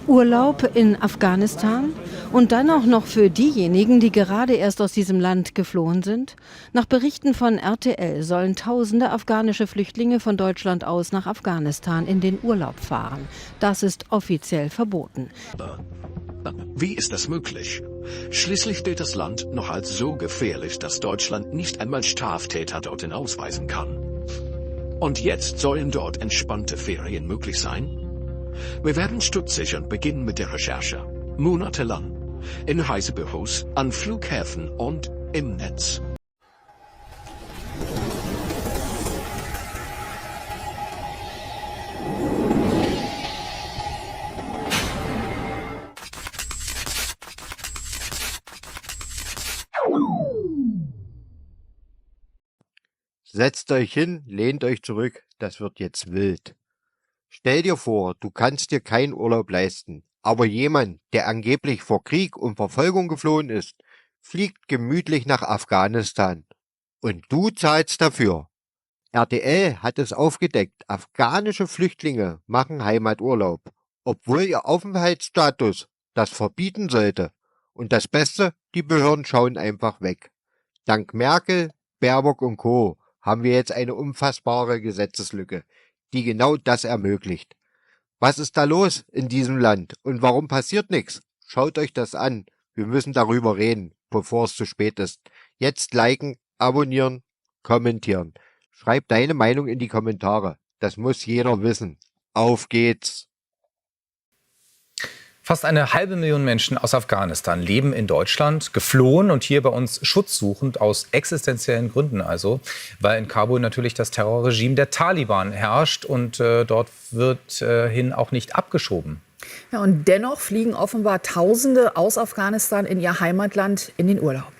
Urlaub in Afghanistan und dann auch noch für diejenigen, die gerade erst aus diesem Land geflohen sind? Nach Berichten von RTL sollen tausende afghanische Flüchtlinge von Deutschland aus nach Afghanistan in den Urlaub fahren. Das ist offiziell verboten. Wie ist das möglich? Schließlich gilt das Land noch als so gefährlich, dass Deutschland nicht einmal Straftäter dorthin ausweisen kann. Und jetzt sollen dort entspannte Ferien möglich sein? Wir werden stutzig und beginnen mit der Recherche. Monatelang. In Reisebüros, an Flughäfen und im Netz. Setzt euch hin, lehnt euch zurück, das wird jetzt wild. Stell dir vor, du kannst dir keinen Urlaub leisten, aber jemand, der angeblich vor Krieg und Verfolgung geflohen ist, fliegt gemütlich nach Afghanistan. Und du zahlst dafür. RTL hat es aufgedeckt, afghanische Flüchtlinge machen Heimaturlaub, obwohl ihr Aufenthaltsstatus das verbieten sollte. Und das Beste, die Behörden schauen einfach weg. Dank Merkel, Baerbock und Co. haben wir jetzt eine unfassbare Gesetzeslücke, die genau das ermöglicht. Was ist da los in diesem Land und warum passiert nichts? Schaut euch das an. Wir müssen darüber reden, bevor es zu spät ist. Jetzt liken, abonnieren, kommentieren. Schreib deine Meinung in die Kommentare. Das muss jeder wissen. Auf geht's! Fast 500.000 Menschen aus Afghanistan leben in Deutschland, geflohen und hier bei uns Schutz suchend, aus existenziellen Gründen also, weil in Kabul natürlich das Terrorregime der Taliban herrscht und dort wird hin auch nicht abgeschoben. Ja, und dennoch fliegen offenbar Tausende aus Afghanistan in ihr Heimatland in den Urlaub.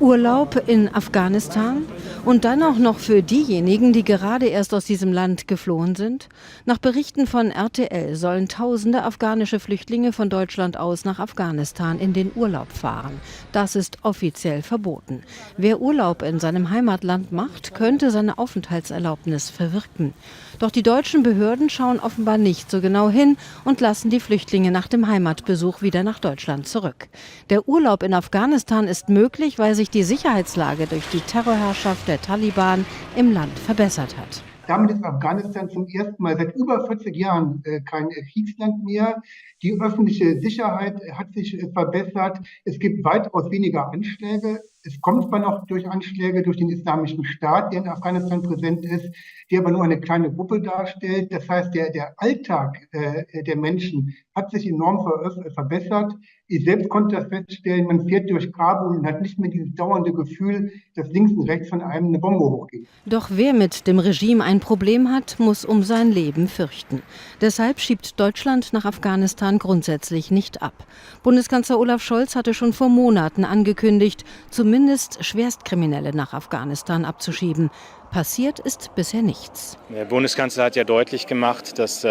Urlaub in Afghanistan und dann auch noch für diejenigen, die gerade erst aus diesem Land geflohen sind? Nach Berichten von RTL sollen tausende afghanische Flüchtlinge von Deutschland aus nach Afghanistan in den Urlaub fahren. Das ist offiziell verboten. Wer Urlaub in seinem Heimatland macht, könnte seine Aufenthaltserlaubnis verwirken. Doch die deutschen Behörden schauen offenbar nicht so genau hin und lassen die Flüchtlinge nach dem Heimatbesuch wieder nach Deutschland zurück. Der Urlaub in Afghanistan ist möglich, weil sich die Sicherheitslage durch die Terrorherrschaft der Taliban im Land verbessert hat. Damit ist Afghanistan zum ersten Mal seit über 40 Jahren kein Kriegsland mehr. Die öffentliche Sicherheit hat sich verbessert. Es gibt weitaus weniger Anschläge. Es kommt zwar noch durch Anschläge durch den Islamischen Staat, der in Afghanistan präsent ist, der aber nur eine kleine Gruppe darstellt. Das heißt, der Alltag der Menschen hat sich enorm verbessert. Ich selbst konnte das feststellen, man fährt durch Kabul und hat nicht mehr dieses dauernde Gefühl, dass links und rechts von einem eine Bombe hochgeht. Doch wer mit dem Regime ein Problem hat, muss um sein Leben fürchten. Deshalb schiebt Deutschland nach Afghanistan grundsätzlich nicht ab. Bundeskanzler Olaf Scholz hatte schon vor Monaten angekündigt, zumindest Schwerstkriminelle nach Afghanistan abzuschieben. Passiert ist bisher nichts. Der Bundeskanzler hat ja deutlich gemacht, dass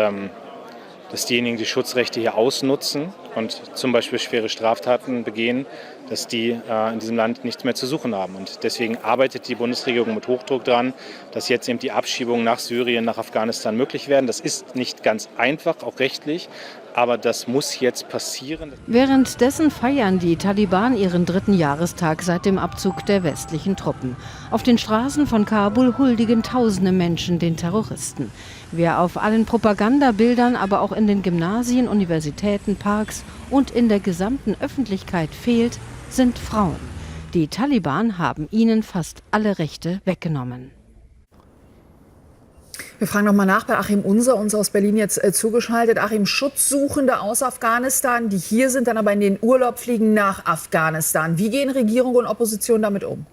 diejenigen, die Schutzrechte hier ausnutzen und zum Beispiel schwere Straftaten begehen, dass die in diesem Land nichts mehr zu suchen haben. Und deswegen arbeitet die Bundesregierung mit Hochdruck dran, dass jetzt eben die Abschiebungen nach Syrien, nach Afghanistan möglich werden. Das ist nicht ganz einfach, auch rechtlich, aber das muss jetzt passieren. Währenddessen feiern die Taliban ihren 3. Jahrestag seit dem Abzug der westlichen Truppen. Auf den Straßen von Kabul huldigen tausende Menschen den Terroristen. Wer auf allen Propagandabildern, aber auch in den Gymnasien, Universitäten, Parks und in der gesamten Öffentlichkeit fehlt, sind Frauen. Die Taliban haben ihnen fast alle Rechte weggenommen. Wir fragen noch mal nach bei Achim Unser, uns aus Berlin jetzt zugeschaltet. Achim, Schutzsuchende aus Afghanistan, die hier sind, dann aber in den Urlaub fliegen nach Afghanistan. Wie gehen Regierung und Opposition damit um?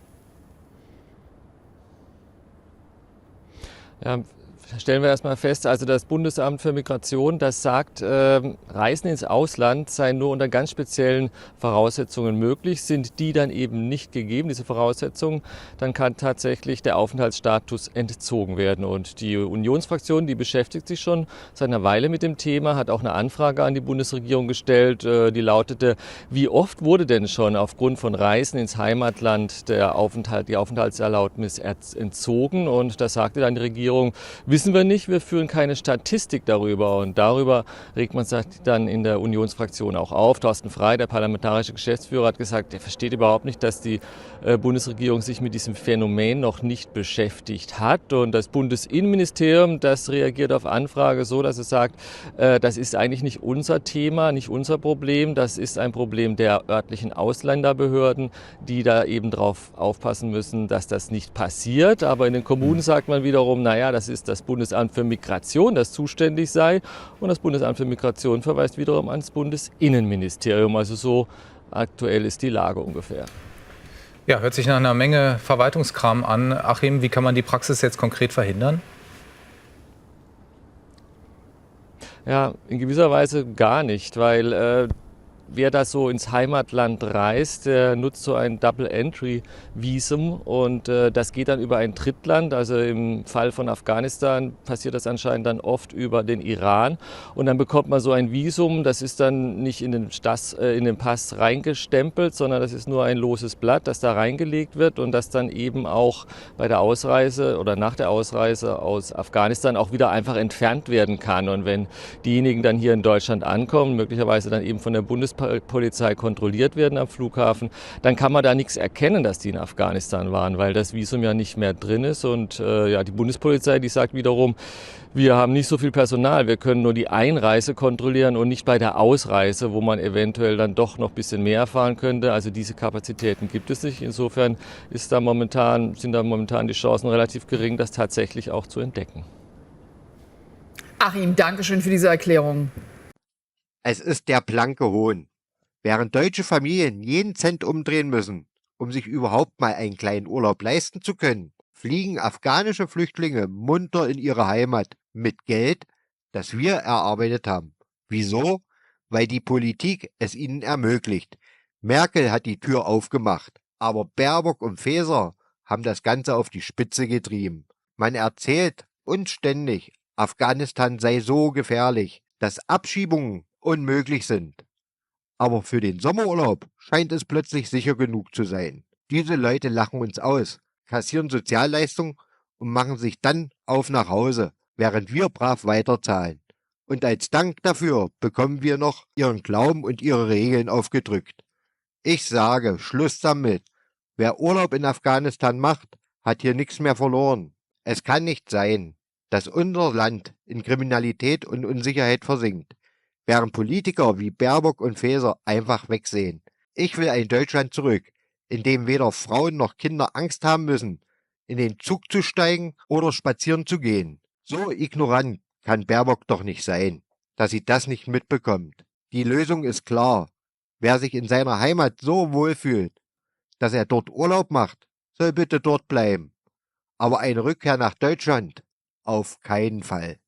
Ja, stellen wir erstmal fest, also das Bundesamt für Migration, das sagt, Reisen ins Ausland seien nur unter ganz speziellen Voraussetzungen möglich. Sind die dann eben nicht gegeben, diese Voraussetzungen, dann kann tatsächlich der Aufenthaltsstatus entzogen werden. Und die Unionsfraktion, die beschäftigt sich schon seit einer Weile mit dem Thema, hat auch eine Anfrage an die Bundesregierung gestellt, die lautete, wie oft wurde denn schon aufgrund von Reisen ins Heimatland die Aufenthaltserlaubnis entzogen? Und da sagte dann die Regierung, wissen wir nicht, wir führen keine Statistik darüber und darüber regt man sich dann in der Unionsfraktion auch auf. Thorsten Frey, der parlamentarische Geschäftsführer, hat gesagt, er versteht überhaupt nicht, dass die Bundesregierung sich mit diesem Phänomen noch nicht beschäftigt hat. Und das Bundesinnenministerium, das reagiert auf Anfrage so, dass es sagt, das ist eigentlich nicht unser Thema, nicht unser Problem. Das ist ein Problem der örtlichen Ausländerbehörden, die da eben drauf aufpassen müssen, dass das nicht passiert. Aber in den Kommunen sagt man wiederum, naja, das ist das Bundesamt für Migration, das zuständig sei. Und das Bundesamt für Migration verweist wiederum ans Bundesinnenministerium. Also so aktuell ist die Lage ungefähr. Ja, hört sich nach einer Menge Verwaltungskram an. Achim, wie kann man die Praxis jetzt konkret verhindern? Ja, in gewisser Weise gar nicht, weil wer da so ins Heimatland reist, der nutzt so ein Double-Entry-Visum und das geht dann über ein Drittland. Also im Fall von Afghanistan passiert das anscheinend dann oft über den Iran und dann bekommt man so ein Visum, das ist dann nicht in den Pass reingestempelt, sondern das ist nur ein loses Blatt, das da reingelegt wird und das dann eben auch bei der Ausreise oder nach der Ausreise aus Afghanistan auch wieder einfach entfernt werden kann. Und wenn diejenigen dann hier in Deutschland ankommen, möglicherweise dann eben von der Bundespolizei kontrolliert werden am Flughafen, dann kann man da nichts erkennen, dass die in Afghanistan waren, weil das Visum ja nicht mehr drin ist. Und die Bundespolizei, die sagt wiederum, wir haben nicht so viel Personal, wir können nur die Einreise kontrollieren und nicht bei der Ausreise, wo man eventuell dann doch noch ein bisschen mehr erfahren könnte. Also diese Kapazitäten gibt es nicht. Insofern sind da momentan die Chancen relativ gering, das tatsächlich auch zu entdecken. Achim, Dankeschön für diese Erklärung. Es ist der blanke Hohn. Während deutsche Familien jeden Cent umdrehen müssen, um sich überhaupt mal einen kleinen Urlaub leisten zu können, fliegen afghanische Flüchtlinge munter in ihre Heimat mit Geld, das wir erarbeitet haben. Wieso? Weil die Politik es ihnen ermöglicht. Merkel hat die Tür aufgemacht, aber Baerbock und Faeser haben das Ganze auf die Spitze getrieben. Man erzählt uns ständig, Afghanistan sei so gefährlich, dass Abschiebungen unmöglich sind. Aber für den Sommerurlaub scheint es plötzlich sicher genug zu sein. Diese Leute lachen uns aus, kassieren Sozialleistungen und machen sich dann auf nach Hause, während wir brav weiterzahlen. Und als Dank dafür bekommen wir noch ihren Glauben und ihre Regeln aufgedrückt. Ich sage, Schluss damit. Wer Urlaub in Afghanistan macht, hat hier nichts mehr verloren. Es kann nicht sein, dass unser Land in Kriminalität und Unsicherheit versinkt, während Politiker wie Baerbock und Faeser einfach wegsehen. Ich will ein Deutschland zurück, in dem weder Frauen noch Kinder Angst haben müssen, in den Zug zu steigen oder spazieren zu gehen. So ignorant kann Baerbock doch nicht sein, dass sie das nicht mitbekommt. Die Lösung ist klar. Wer sich in seiner Heimat so wohlfühlt, dass er dort Urlaub macht, soll bitte dort bleiben. Aber eine Rückkehr nach Deutschland auf keinen Fall.